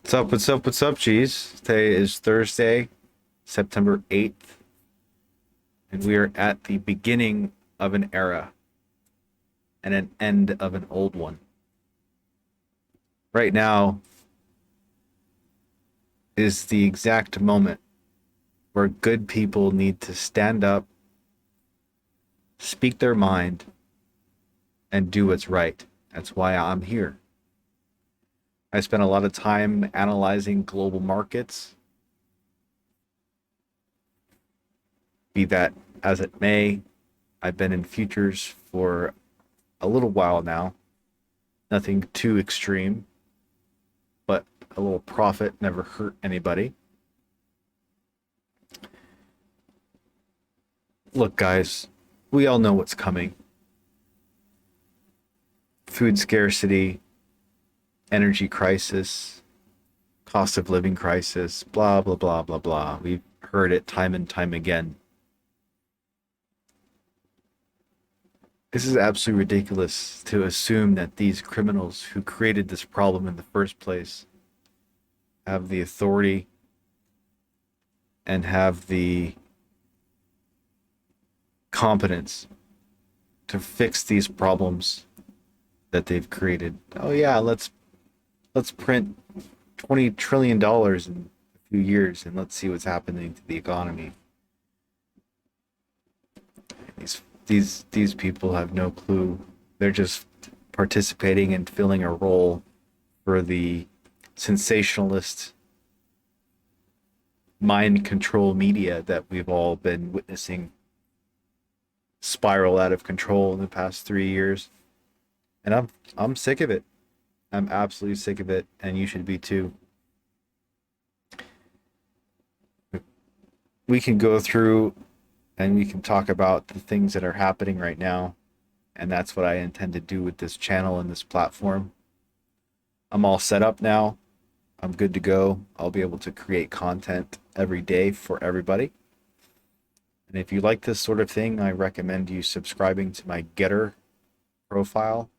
What's up? What's up? What's up, G's? Today is Thursday, September 8th, and we are at the beginning of an era and an end of an old one. Right now is the exact moment where good people need to stand up, speak their mind, and do what's right. That's why I'm here. I spent a lot of time analyzing global markets, be that as it may. I've been in futures for a little while now. Nothing too extreme, but a little profit never hurt anybody. Look, guys, we all know what's coming: food scarcity, energy crisis, cost of living crisis, blah, blah, blah, blah, blah. We've heard it time and time again. This is absolutely ridiculous to assume that these criminals who created this problem in the first place have the authority and have the competence to fix these problems that they've created. Oh yeah, let's print $20 trillion in a few years and let's see what's happening to the economy. These people have no clue. They're just participating and filling a role for the sensationalist mind control media that we've all been witnessing spiral out of control in the past 3 years. And I'm sick of it. I'm absolutely sick of it, and you should be too. We can go through and we can talk about the things that are happening right now, and that's what I intend to do with this channel and this platform. I'm all set up now. I'm good to go. I'll be able to create content every day for everybody. And if you like this sort of thing, I recommend you subscribing to my Getter profile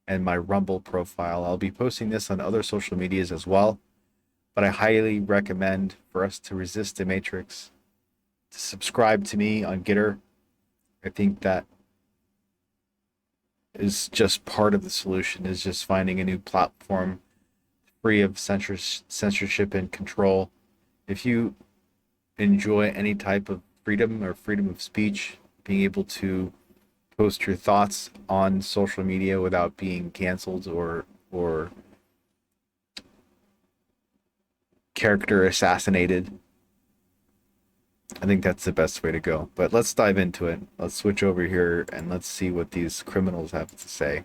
and my Rumble profile. I'll be posting this on other social medias as well, but I highly recommend for us to resist the matrix to subscribe to me on Getter. I think that is just part of the solution, is just finding a new platform free of censorship and control. If you enjoy any type of freedom or freedom of speech, being able to post your thoughts on social media without being canceled or character assassinated, I think that's the best way to go. But let's dive into it. Let's switch over here and let's see what these criminals have to say.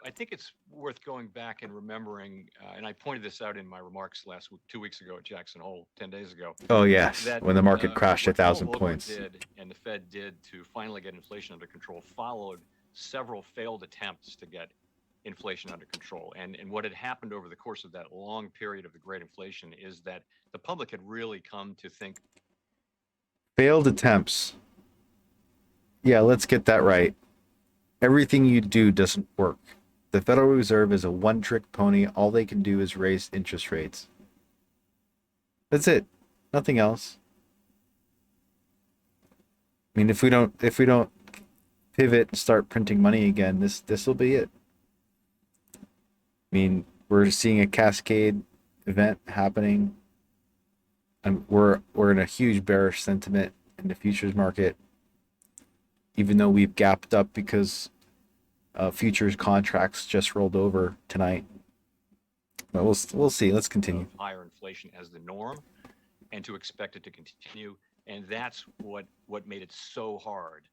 I think it's worth going back and remembering, and I pointed this out in my remarks last week, 2 weeks ago at Jackson Hole, 10 days ago, Oh yes, that when the market crashed a what Paul thousand Volcker points. did and the Fed did to finally get inflation under control followed several failed attempts to get inflation under control. And what had happened over the course of that long period of the Great Inflation is that the public had really come to think. Failed attempts. Yeah, let's get that right. Everything you do doesn't work. The Federal Reserve is a one-trick pony. All they can do is raise interest rates. That's it. Nothing else. I mean, if we don't pivot and start printing money again, this will be it. I mean, we're seeing a cascade event happening, and we're in a huge bearish sentiment in the futures market, even though we've gapped up because futures contracts just rolled over tonight. But we'll see. Let's continue. Of higher inflation as the norm and to expect it to continue. And that's what made it so hard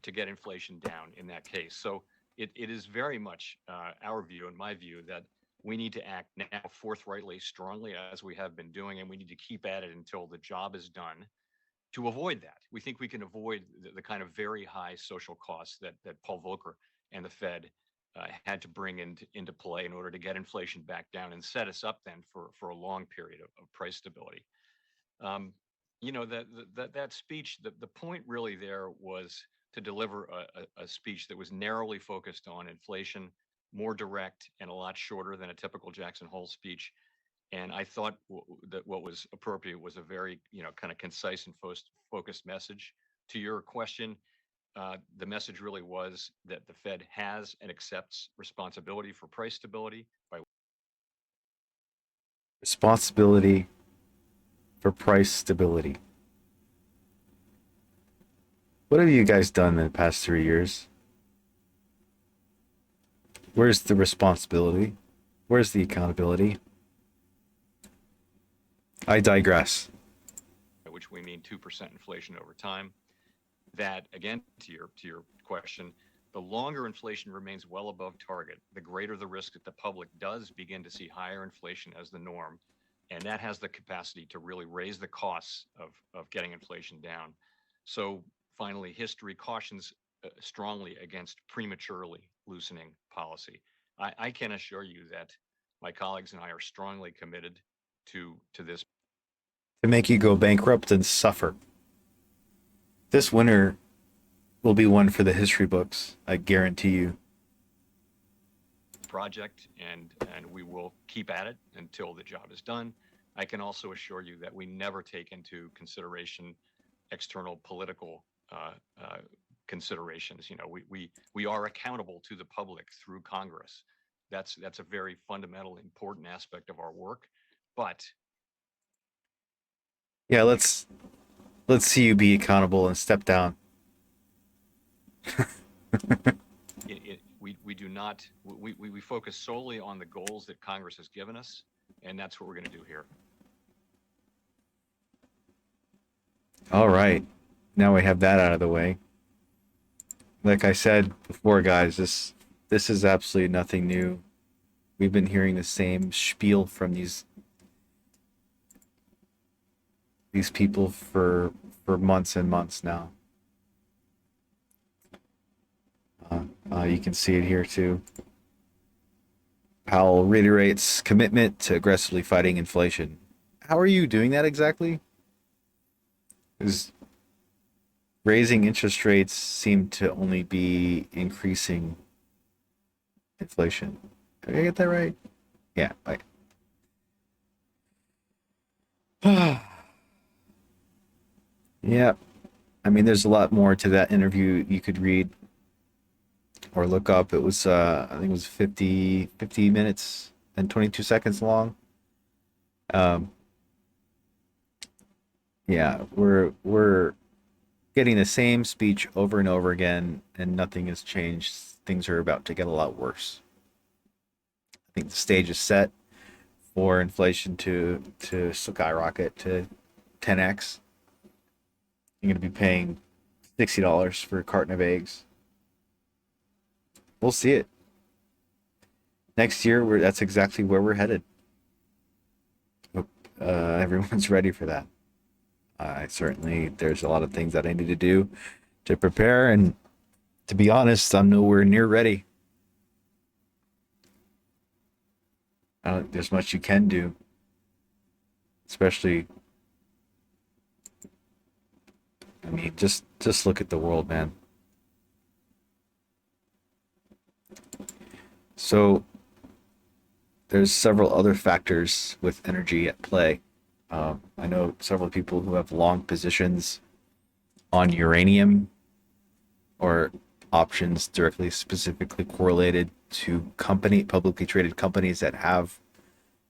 to get inflation down in that case. So it is very much our view and my view that we need to act now forthrightly, strongly, as we have been doing, and we need to keep at it until the job is done to avoid that. We think we can avoid the kind of very high social costs that Paul Volcker and the Fed had to bring into play in order to get inflation back down and set us up then for a long period of price stability. Um, that speech, the point really there was to deliver a speech that was narrowly focused on inflation more direct, and a lot shorter than a typical Jackson Hole speech. And I thought that what was appropriate was a very, kind of concise and focused message. To your question, the message really was that the Fed has and accepts responsibility for price stability by Responsibility for price stability. What have you guys done in the past 3 years? Where's the responsibility? Where's the accountability? I digress. which we mean 2% inflation over time. That, again, to your question, the longer inflation remains well above target, the greater the risk that the public does begin to see higher inflation as the norm. And that has the capacity to really raise the costs of getting inflation down. So finally, history cautions strongly against prematurely loosening policy. I can assure you that my colleagues and I are strongly committed to this To make you go bankrupt and suffer. This winter will be one for the history books, I guarantee you. project, and we will keep at it until the job is done. I can also assure you that we never take into consideration external political considerations. We are accountable to the public through Congress. That's a very fundamental, important aspect of our work. But Yeah, let's see you be accountable and step down. we do not we focus solely on the goals that Congress has given us, and that's what we're going to do here. All right. Now we have that out of the way. Like I said before, guys, this is absolutely nothing new. We've been hearing the same spiel from these people for months and months now. You can see it here too. Powell reiterates commitment to aggressively fighting inflation. How are you doing that exactly? Because raising interest rates seem to only be increasing inflation. Did I get that right? Yeah. Yeah. I mean, there's a lot more to that interview you could read or look up. It was, I think it was 50 minutes and 22 seconds long. Um, yeah, we're getting the same speech over and over again, and nothing has changed. Things are about to get a lot worse. I think the stage is set for inflation to skyrocket to 10x. You're going to be paying $60 for a carton of eggs. We'll see it next year. That's exactly where we're headed. Hope everyone's ready for that. There's a lot of things that I need to do to prepare, and to be honest, I'm nowhere near ready. I don't think there's much you can do, especially. I mean, just look at the world, man. So there's several other factors with energy at play. I know several people who have long positions on uranium or options directly specifically correlated to publicly traded companies that have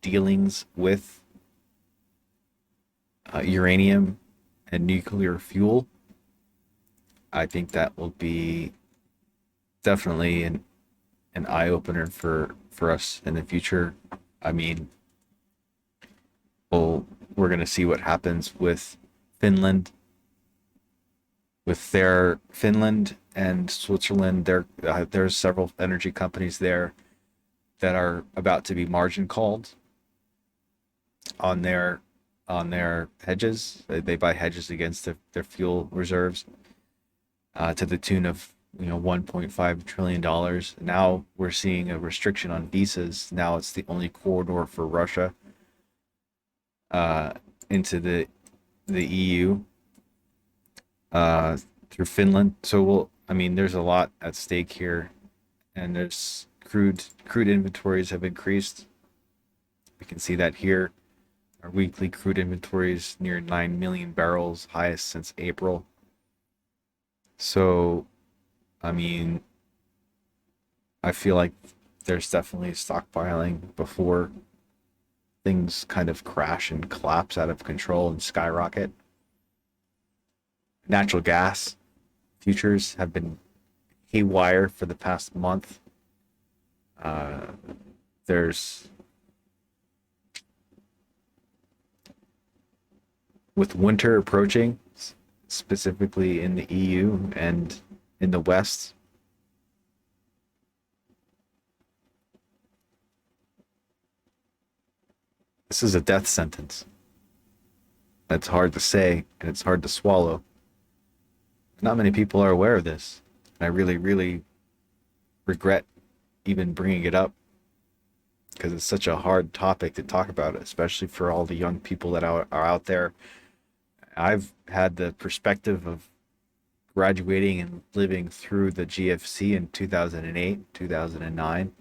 dealings with uranium and nuclear fuel. I think that will be definitely an eye opener for us in the future. I mean, we're going to see what happens with Finland, Finland and Switzerland. There's several energy companies there that are about to be margin called on their hedges. They buy hedges against their fuel reserves to the tune of $1.5 trillion. Now we're seeing a restriction on visas. Now it's the only corridor for Russia into the EU through Finland. So I mean, there's a lot at stake here, and there's crude inventories have increased. We can see that here. Our weekly crude inventories near 9 million barrels, highest since April. So, I mean, I feel like there's definitely stockpiling before things kind of crash and collapse out of control and skyrocket. Natural gas futures have been haywire for the past month. Uh, there's with winter approaching, specifically in the EU and in the West. This is a death sentence. It's hard to say and it's hard to swallow. Not many people are aware of this. And I really, really regret even bringing it up because it's such a hard topic to talk about, especially for all the young people that are out there. I've had the perspective of graduating and living through the GFC in 2008, 2009.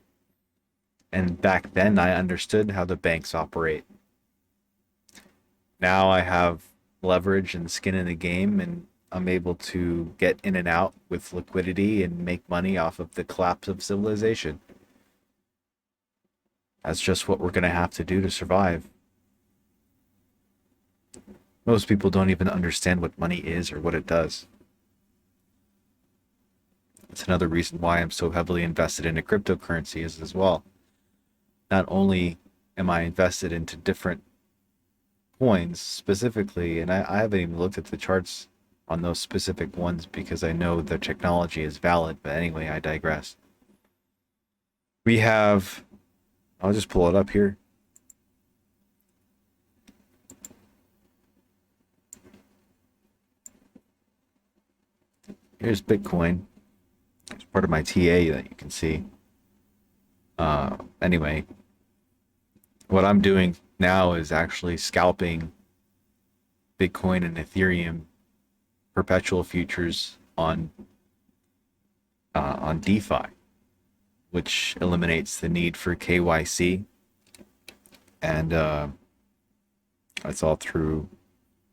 And back then, I understood how the banks operate. Now I have leverage and skin in the game, and I'm able to get in and out with liquidity and make money off of the collapse of civilization. That's just what we're going to have to do to survive. Most people don't even understand what money is or what it does. That's another reason why I'm so heavily invested into cryptocurrencies as well. Not only am I invested into different coins specifically, and I haven't even looked at the charts on those specific ones because I know the technology is valid, but anyway, I digress. We have, I'll just pull it up here. Here's Bitcoin. It's part of my TA that you can see. Anyway, what I'm doing now is actually scalping Bitcoin and Ethereum perpetual futures on DeFi, which eliminates the need for KYC, and it's all through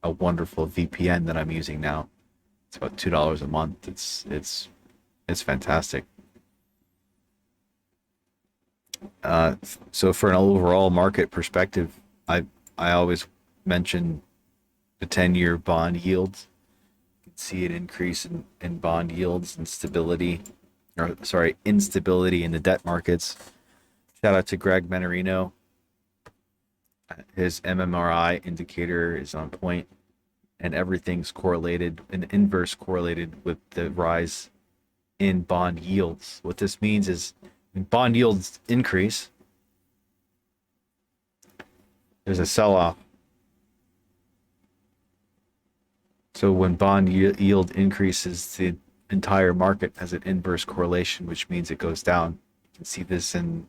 a wonderful VPN that I'm using now. It's about $2 a month. It's fantastic. So for an overall market perspective, I always mention the 10-year bond yields. You can see an increase in bond yields and stability, or sorry, instability in the debt markets. Shout out to Greg Menerino. His MMRI indicator is on point, and everything's correlated and inverse correlated with the rise in bond yields. What this means is when bond yields increase, there's a sell-off. So when bond yield increases, the entire market has an inverse correlation, which means it goes down. You can see this in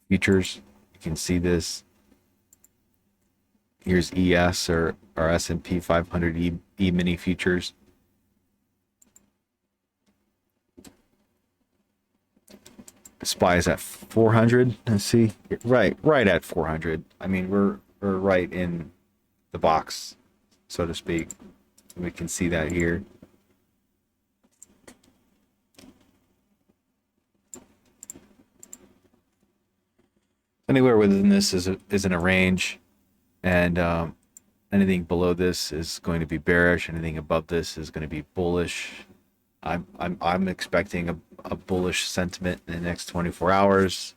futures. You can see this. Here's ES or S&P 500 E-mini futures. SPY is at 400. Let's see. Right at 400. I mean, we're right in the box, so to speak. We can see that here. Anywhere within this is in a range, and anything below this is going to be bearish. Anything above this is going to be bullish. I'm expecting a bullish sentiment in the next 24 hours.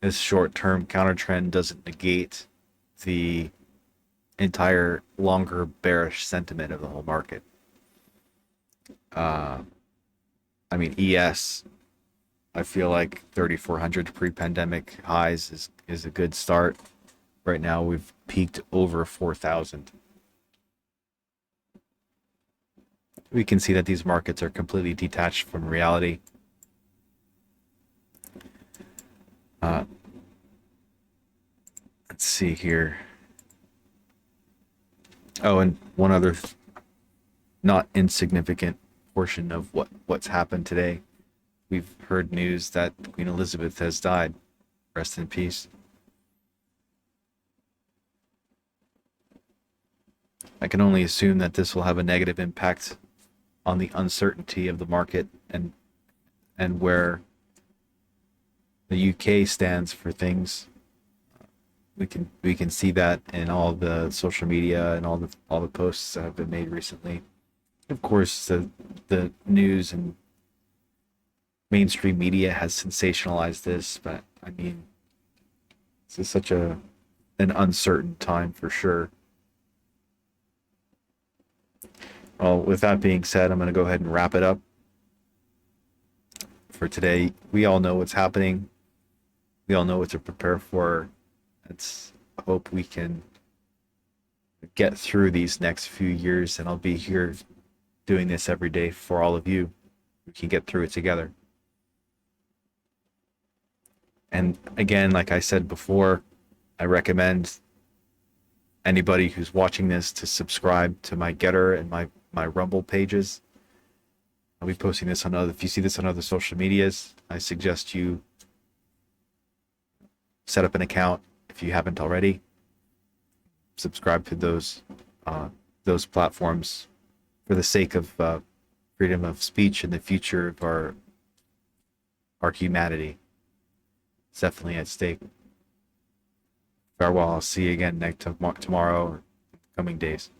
This short-term counter trend doesn't negate the entire longer bearish sentiment of the whole market. I mean, ES, I feel like 3,400 pre-pandemic highs is a good start. Right now, we've peaked over 4,000. We can see that these markets are completely detached from reality. Let's see here. Oh, and one other not insignificant portion of what's happened today. we've heard news that Queen Elizabeth has died. Rest in peace. I can only assume that this will have a negative impact on the uncertainty of the market and where the UK stands for things. We can see that in all the social media and all the posts that have been made recently. Of course, the news and mainstream media has sensationalized this, but I mean, this is such an uncertain time for sure. Well, with that being said, I'm going to go ahead and wrap it up for today. We all know what's happening. We all know what to prepare for. Let's hope we can get through these next few years, and I'll be here doing this every day for all of you. We can get through it together. And again, like I said before, I recommend anybody who's watching this to subscribe to my Getter and my Rumble pages. I'll be posting this on other. If you see this on other social medias, I suggest you set up an account if you haven't already. Subscribe to those platforms for the sake of freedom of speech and the future of our humanity. It's definitely at stake. Farewell. I'll see you again tomorrow or coming days.